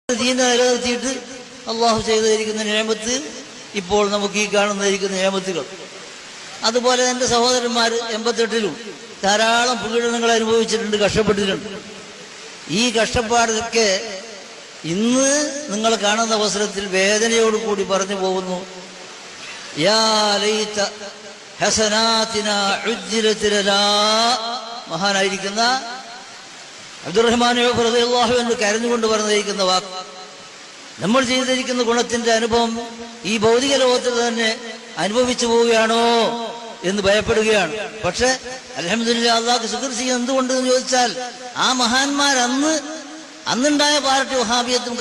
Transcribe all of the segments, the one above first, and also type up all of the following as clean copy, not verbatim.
ദീനെ നിലനിർത്തിയിട്ട് അള്ളാഹു ചെയ്തിരിക്കുന്ന നിയമത്ത് ഇപ്പോൾ നമുക്ക് ഈ കാണുന്നിരിക്കുന്ന നിയമത്തുകൾ. അതുപോലെ എൻ്റെ സഹോദരന്മാർ 88-ലും ധാരാളം പീഡനങ്ങൾ അനുഭവിച്ചിട്ടുണ്ട്, കഷ്ടപ്പെട്ടിട്ടുണ്ട്. ഈ കഷ്ടപ്പാടൊക്കെ ഇന്ന് നിങ്ങൾ കാണുന്ന അവസരത്തിൽ വേദനയോട് കൂടി പറഞ്ഞു പോകുന്നു. യാ ലൈത ഹസനാതിനാ ഉജ്ജിലത് ലനാ. മഹാനായിരിക്കുന്ന അബ്ദുറഹ്മാൻ റളിയല്ലാഹു അൻഹു കരഞ്ഞുകൊണ്ട് പറഞ്ഞിരിക്കുന്ന വാക്ക്, നമ്മൾ ചെയ്തിരിക്കുന്ന ഗുണത്തിന്റെ അനുഭവം ഈ ഭൗതിക ലോകത്തിൽ തന്നെ അനുഭവിച്ചു പോവുകയാണോ എന്ന് ഭയപ്പെടുകയാണ്. പക്ഷെ അൽഹംദുലില്ലാഹ് അല്ലാഹുക്ക് ശുക്ർ ചെയ്യാൻ എന്തുകൊണ്ടെന്ന് ചോദിച്ചാൽ, ആ മഹാന്മാർ അന്നുണ്ടായ പാർട്ടി വഹാബിയത്തും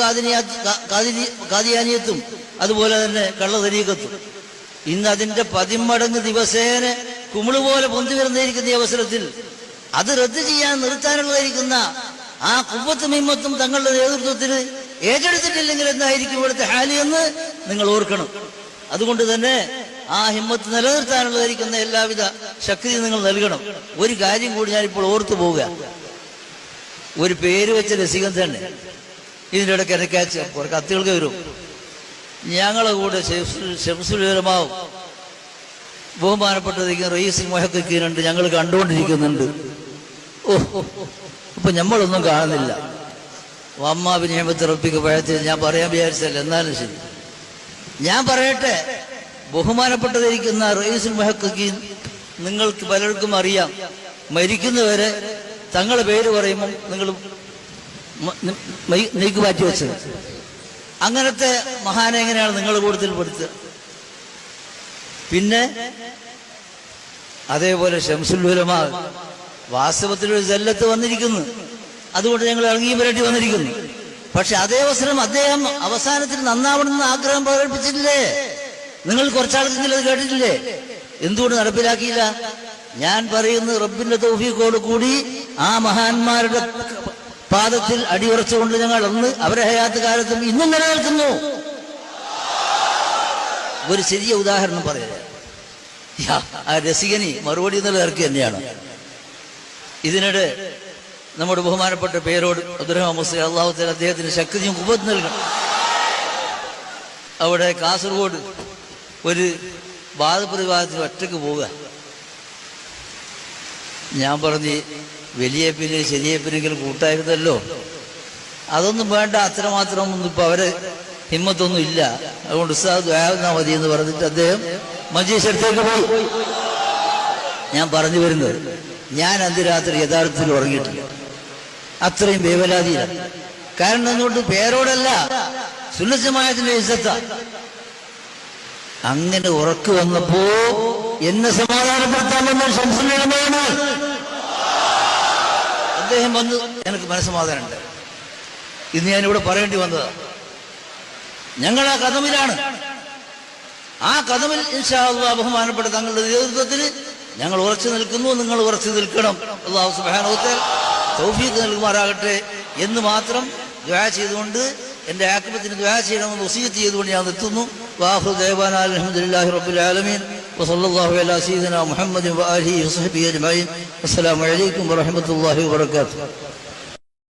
ഖാദിയാനിയത്തും അതുപോലെ തന്നെ കള്ളതരീഖത്തും ഇന്ന് അതിന്റെ 10 മടങ്ങ് ദിവസേന കുമിളുപോലെ പൊന്തി വരുന്നിരിക്കുന്ന ഈ അവസരത്തിൽ അത് റദ്ദ് ചെയ്യാൻ നിർത്താനുള്ളതായിരിക്കുന്ന ആ ഖുവ്വത്തും ഹിമ്മത്തും തങ്ങളുടെ നേതൃത്വത്തിൽ ഏറ്റെടുത്തിട്ടില്ലെങ്കിൽ എന്തായിരിക്കും ഇവിടുത്തെ ഹാലി എന്ന് നിങ്ങൾ ഓർക്കണം. അതുകൊണ്ട് തന്നെ ആ ഹിമ്മത്ത് നിലനിർത്താനുള്ളതായിരിക്കുന്ന എല്ലാവിധ ശക്തിയും നിങ്ങൾ നൽകണം. ഒരു കാര്യം കൂടി ഞാനിപ്പോൾ ഓർത്തു പോവുക. ഒരു പേര് വെച്ച രസികൻ തന്നെ ഇതിൻ്റെ ഇടയ്ക്ക് എനക്കയച്ച് കുറെ കത്തുകൾക്ക് വരും. ഞങ്ങളെ കൂടെ ശംസുൽ ഉലമാവും ബഹുമാനപ്പെട്ടതിരിക്കുന്ന റയീസ് മുഹഖഖീനുണ്ട്, ഞങ്ങൾ കണ്ടുകൊണ്ടിരിക്കുന്നുണ്ട്. ഇപ്പൊ നമ്മളൊന്നും കാണുന്നില്ല. അമ്മാബി നിഅമത്തി റബ്ബിക പഴത്തിൽ ഞാൻ പറയാൻ വിചാരിച്ചല്ല, എന്നാലും ശരി ഞാൻ പറയട്ടെ. ബഹുമാനപ്പെട്ടതിരിക്കുന്ന റയീസുൽ മുഹഖഖീൻ നിങ്ങൾക്ക് പലർക്കും അറിയാം. മരിക്കുന്നവരെ തങ്ങളുടെ പേര് പറയുമ്പോൾ നിങ്ങൾ നീക്ക് മാറ്റി വെച്ചത്. അങ്ങനത്തെ മഹാനെ എങ്ങനെയാണ് നിങ്ങൾ കൂടുതൽ പെടുത്തുക? പിന്നെ അതേപോലെ ശംസുൽ ഉലമാ വാസ്തവത്തിൽ ഒരു ജല്ലത്ത് വന്നിരിക്കുന്നു, അതുകൊണ്ട് ഞങ്ങൾ ഇറങ്ങി വരേണ്ടി വന്നിരിക്കുന്നു. പക്ഷെ അതേ അവസരം അദ്ദേഹം അവസാനത്തിൽ നന്നാവണമെന്ന് ആഗ്രഹം പ്രകടിപ്പിച്ചിട്ടില്ലേ? നിങ്ങൾ കുറച്ചാൾക്കെങ്കിലും അത് കേട്ടിട്ടില്ലേ? എന്തുകൊണ്ട് നടപ്പിലാക്കിയില്ല? ഞാൻ പറയുന്നത് റബ്ബിന്റെ തൗഫീഖോട് കൂടി ആ മഹാന്മാരുടെ പാദത്തിൽ അടിയുറച്ചുകൊണ്ട് ഞങ്ങൾ അന്ന് അവരെ ഹയാത്ത് കാലത്തും ഇന്നും നിലനിൽക്കുന്നു. ഒരു ചെറിയ ഉദാഹരണം പറയാം. ആ രസികനി മറുപടി എന്നുള്ള ഇറക്കി തന്നെയാണ്. ഇതിനിടെ നമ്മുടെ ബഹുമാനപ്പെട്ട പേരോട് അബ്ദുറഹ്മാൻ മുസ്ലിം അല്ലാഹു തആല അദ്ദേഹത്തിന് ശക്തിയും ഖുവ്വത്തും നൽകണം. അവിടെ കാസർഗോഡ് ഒരു വാദപ്രതിവാദത്തിന് ഒറ്റക്ക് പോവുക. ഞാൻ പറഞ്ഞ് വലിയപ്പിന് ചെറിയപ്പിനെങ്കിലും കൂട്ടായിരുന്നല്ലോ, അതൊന്നും വേണ്ട, അത്രമാത്രം ഒന്നും ഇപ്പൊ അവരെ ഹിമ്മത്തൊന്നും ഇല്ല, അതുകൊണ്ട് ഉസ്താദ് ദുആ മതി എന്ന് പറഞ്ഞിട്ട് അദ്ദേഹം മജ്‌ലിസ് അടുത്തേക്ക് പോയി. ഞാൻ പറഞ്ഞു വരുന്നത്, ഞാൻ അന്ന് രാത്രി യഥാർത്ഥത്തിൽ ഉറങ്ങിയിട്ടില്ല, അത്രയും വേവലാതിയിലാണ്. കാരണം എന്തുകൊണ്ട്? പേരോടല്ല, സുന്നത്ത് ജമാഅത്തിന്റെ ഇസ്സത്താ. അങ്ങനെ ഉറക്ക് വന്നപ്പോ എന്നെ സമാധാനപ്പെടുത്താൻ വന്ന ശംസുൽ ഉലമയാണ്. അദ്ദേഹം വന്ന് എനിക്ക് മനസ്സമാധാനമുണ്ട്. ഇന്ന് ഞാനിവിടെ പറയേണ്ടി വന്നതാ. ഞങ്ങൾ ആ കദമിലാണ്. ആ കദമിൽ ഇൻഷാ അല്ലാഹ് ബഹുമാനപ്പെട്ട തങ്ങളുടെ നേതൃത്വത്തിൽ ഞങ്ങൾ ഉറച്ചു നിൽക്കുന്നു. നിങ്ങൾ ഉറച്ചു നിൽക്കണം. അല്ലാഹു സുബ്ഹാനഹു വ തആല തൗഫീഖ് നൽകുമാറാകട്ടെ എന്ന് മാത്രം ദുആ ചെയ്തുകൊണ്ട് എൻ്റെ ആഖിബത്തിന് ദുആ ചെയ്യണമെന്ന് വസിയത്ത് ചെയ്തുകൊണ്ട് ഞാൻ നിർത്തുന്നു. വാഖിറു ദഅവാനാ അൽഹംദുലില്ലാഹി റബ്ബിൽ ആലമീൻ വസല്ലല്ലാഹു അലാ സയ്യിദിനാ മുഹമ്മദിൻ വആലിഹി വസഹ്ബിഹി അജ്മഈൻ. അസ്സലാമു അലൈക്കും വറഹ്മത്തുള്ളാഹി വബറകാതുഹു.